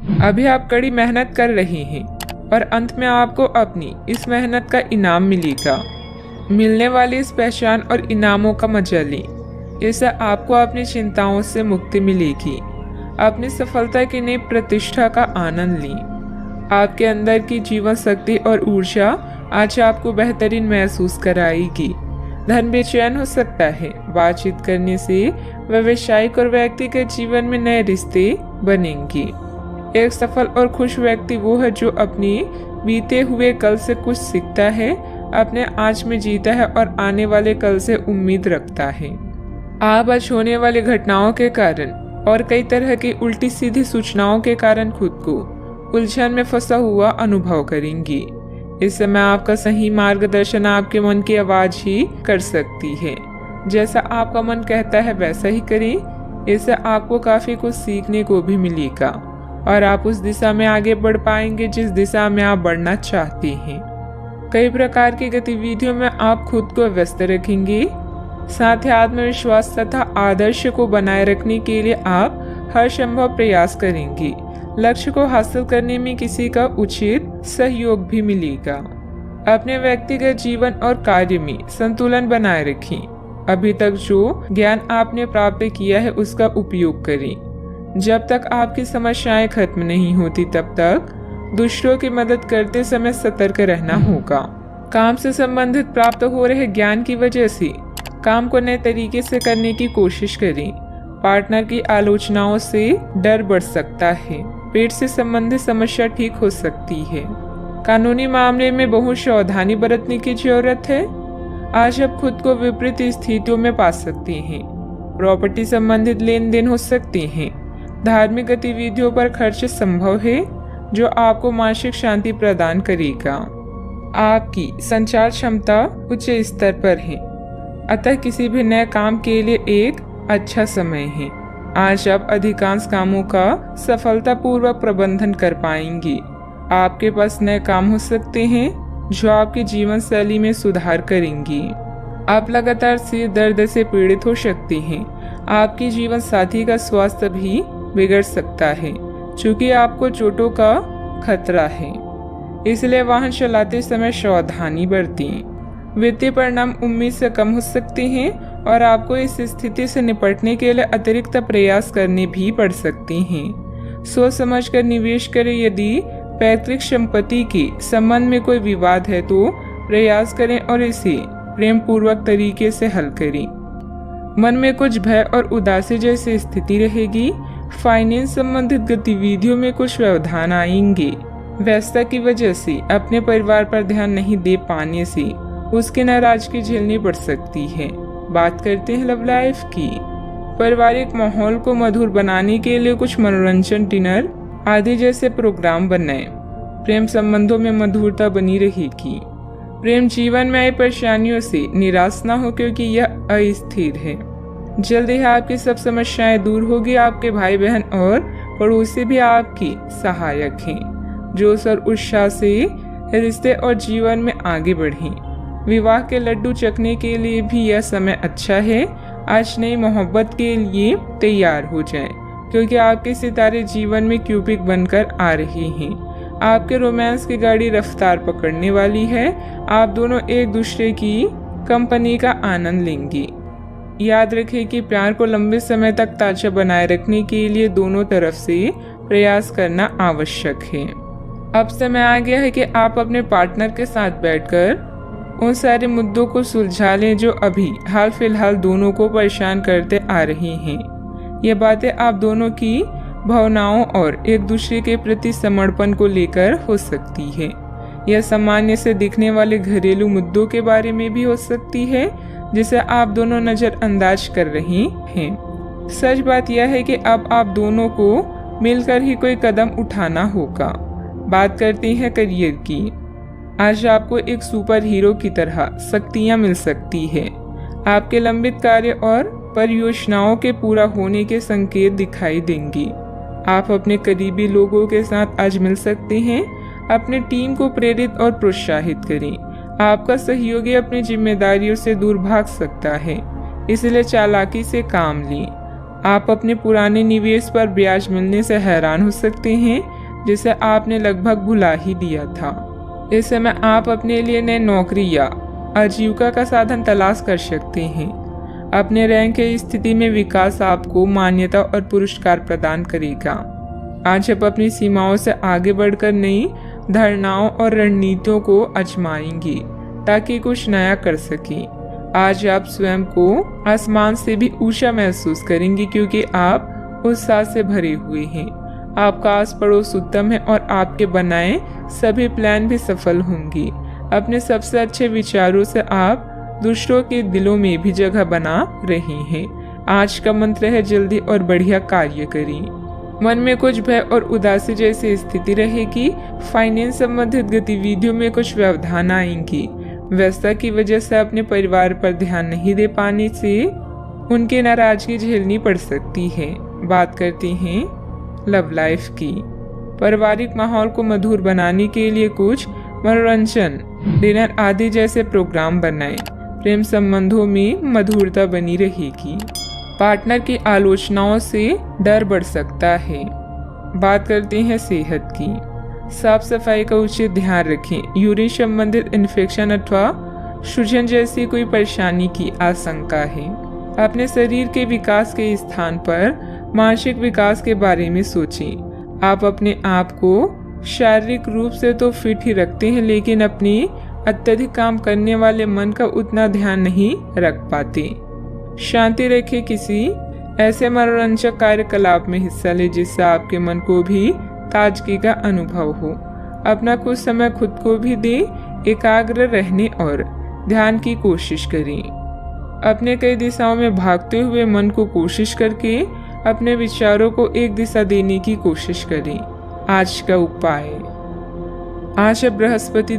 अभी आप कड़ी मेहनत कर रहे हैं और अंत में आपको अपनी इस मेहनत का इनाम मिलेगा। मिलने वाली इस पहचान और इनामों का मजा लें। इससे आपको अपनी चिंताओं से मुक्ति मिलेगी। अपनी सफलता की नई प्रतिष्ठा का आनंद लें। आपके अंदर की जीवन शक्ति और ऊर्जा आज आपको बेहतरीन महसूस कराएगी। धन बेचैन हो सकता है। बातचीत करने से व्यावसायिक और व्यक्तिगत जीवन में नए रिश्ते बनेंगे। एक सफल और खुश व्यक्ति वो है जो अपनी बीते हुए कल से कुछ सीखता है, अपने आज में जीता है और आने वाले कल से उम्मीद रखता है। आप आज होने वाली घटनाओं के कारण और कई तरह की उल्टी सीधी सूचनाओं के कारण खुद को उलझन में फंसा हुआ अनुभव करेंगी। इस समय आपका सही मार्गदर्शन आपके मन की आवाज ही कर सकती है। जैसा आपका मन कहता है वैसा ही करें। इससे आपको काफी कुछ सीखने को भी मिलेगा और आप उस दिशा में आगे बढ़ पाएंगे जिस दिशा में आप बढ़ना चाहते हैं। कई प्रकार की गतिविधियों में आप खुद को व्यस्त रखेंगे। साथ ही आत्मविश्वास तथा आदर्श को बनाए रखने के लिए आप हर संभव प्रयास करेंगे। लक्ष्य को हासिल करने में किसी का उचित सहयोग भी मिलेगा। अपने व्यक्तिगत जीवन और कार्य में संतुलन बनाए रखें। अभी तक जो ज्ञान आपने प्राप्त किया है उसका उपयोग करें। जब तक आपकी समस्याएं खत्म नहीं होती तब तक दूसरों की मदद करते समय सतर्क रहना होगा। काम से संबंधित प्राप्त हो रहे ज्ञान की वजह से काम को नए तरीके से करने की कोशिश करें। पार्टनर की आलोचनाओं से डर बढ़ सकता है। पेट से संबंधित समस्या ठीक हो सकती है। कानूनी मामले में बहुत सावधानी बरतने की जरूरत है। आज आप खुद को विपरीत स्थितियों में पा सकते हैं। प्रॉपर्टी संबंधित लेन देन हो सकते हैं। धार्मिक गतिविधियों पर खर्च संभव है जो आपको मानसिक शांति प्रदान करेगा। आपकी संचार क्षमता उच्च स्तर पर है, अतः किसी भी नए काम के लिए एक अच्छा समय है। आज आप अधिकांश कामों का सफलतापूर्वक प्रबंधन कर पाएंगे। आपके पास नए काम हो सकते हैं जो आपकी जीवन शैली में सुधार करेंगे। आप लगातार सिर दर्द से पीड़ित हो सकते हैं। आपकी जीवन साथी का स्वास्थ्य भी बिगड़ सकता है क्योंकि आपको चोटों का खतरा है, इसलिए वाहन चलाते समय सावधानी बरतें। वित्तीय परिणाम उम्मीद से कम हो सकते हैं और आपको इस स्थिति से निपटने के लिए अतिरिक्त प्रयास करने भी पड़ सकते हैं। सोच समझकर निवेश करें। यदि पैतृक संपत्ति के संबंध में कोई विवाद है तो प्रयास करें और इसे प्रेम पूर्वक तरीके से हल करें। मन में कुछ भय और उदासी जैसी स्थिति रहेगी। फाइनेंस संबंधित गतिविधियों में कुछ व्यवधान आएंगे। व्यस्तता की वजह से अपने परिवार पर ध्यान नहीं दे पाने से उसकी नाराजगी झेलनी पड़ सकती है। बात करते हैं लव लाइफ की। पारिवारिक माहौल को मधुर बनाने के लिए कुछ मनोरंजन, डिनर आदि जैसे प्रोग्राम बनाएं। प्रेम संबंधों में मधुरता बनी रहेगी। प्रेम जीवन में आई परेशानियों से निराश न हो क्योंकि यह अस्थिर है। जल्दी ही आपकी सब समस्याएं दूर होगी। आपके भाई बहन और पड़ोसी भी आपकी सहायक हैं। जोश और उत्साह से रिश्ते और जीवन में आगे बढ़ें। विवाह के लड्डू चखने के लिए भी यह समय अच्छा है। आज नई मोहब्बत के लिए तैयार हो जाएं, क्योंकि आपके सितारे जीवन में क्यूपिक बनकर आ रहे हैं। आपके रोमांस की गाड़ी रफ्तार पकड़ने वाली है। आप दोनों एक दूसरे की कंपनी का आनंद लेंगे। याद रखें कि प्यार को लंबे समय तक ताजा बनाए रखने के लिए दोनों तरफ से प्रयास करना आवश्यक है। अब समय आ गया है कि आप अपने पार्टनर के साथ बैठकर उन सारे मुद्दों को सुलझा लें जो अभी हाल फिलहाल दोनों को परेशान करते आ रही हैं। ये बातें आप दोनों की भावनाओं और एक दूसरे के प्रति समर्पण को लेकर हो सकती है। यह सामान्य से दिखने वाले घरेलू मुद्दों के बारे में भी हो सकती है जिसे आप दोनों नजरअंदाज कर रहे हैं। सच बात यह है कि अब आप दोनों को मिलकर ही कोई कदम उठाना होगा। बात करते हैं करियर की। आज आपको एक सुपर हीरो की तरह शक्तियां मिल सकती है। आपके लंबित कार्य और परियोजनाओं के पूरा होने के संकेत दिखाई देंगे। आप अपने करीबी लोगों के साथ आज मिल सकते हैं। अपनी टीम को प्रेरित और प्रोत्साहित करें। आपका सहयोगी अपनी जिम्मेदारियों से दूर भाग सकता है, इसलिए चालाकी से काम लें। आप अपने पुराने निवेश पर ब्याज मिलने से हैरान हो सकते हैं। जिसे आपने लगभग भुला ही दिया था। इस समय आप अपने लिए नई नौकरी या आजीविका का साधन तलाश कर सकते हैं। अपने रैंक की स्थिति में विकास आपको मान्यता और पुरस्कार प्रदान करेगा। आज आप अपनी सीमाओं से आगे बढ़कर नई धारणाओं और रणनीतियों को आजमाएंगे ताकि कुछ नया कर सकें। आज आप स्वयं को आसमान से भी ऊंचा महसूस करेंगे क्योंकि आप उत्साह से भरे हुए हैं। आपका आस पड़ोस उत्तम है और आपके बनाए सभी प्लान भी सफल होंगे। अपने सबसे अच्छे विचारों से आप दूसरों के दिलों में भी जगह बना रहे हैं। आज का मंत्र है जल्दी और बढ़िया कार्य करें। मन में कुछ भय और उदासी जैसी स्थिति रहेगी। फाइनेंस संबंधित गतिविधियों में कुछ व्यवधान आएंगी। व्यस्तता की वजह से अपने परिवार पर ध्यान नहीं दे पाने से उनकी नाराजगी झेलनी पड़ सकती है। बात करते हैं लव लाइफ की। पारिवारिक माहौल को मधुर बनाने के लिए कुछ मनोरंजन, डिनर आदि जैसे प्रोग्राम बनाएं। प्रेम संबंधों में मधुरता बनी रहेगी। पार्टनर की आलोचनाओं से डर बढ़ सकता है। बात करते हैं सेहत की। साफ सफाई का उचित ध्यान रखें। यूरिन संबंधित इन्फेक्शन अथवा सूजन जैसी कोई परेशानी की आशंका है। अपने शरीर के विकास के स्थान पर मानसिक विकास के बारे में सोचें। आप अपने आप को शारीरिक रूप से तो फिट ही रखते हैं, लेकिन अपनी अत्यधिक काम करने वाले मन का उतना ध्यान नहीं रख पाते। शांति रखें। किसी ऐसे मनोरंजक कार्यकलाप में हिस्सा लें जिससे आपके मन को भी ताजगी का अनुभव हो। अपना कुछ समय खुद को भी दें। एकाग्र रहने और ध्यान की कोशिश करें। अपने कई दिशाओं में भागते हुए मन को कोशिश करके अपने विचारों को एक दिशा देने की कोशिश करें। आज का उपाय। आज है बृहस्पति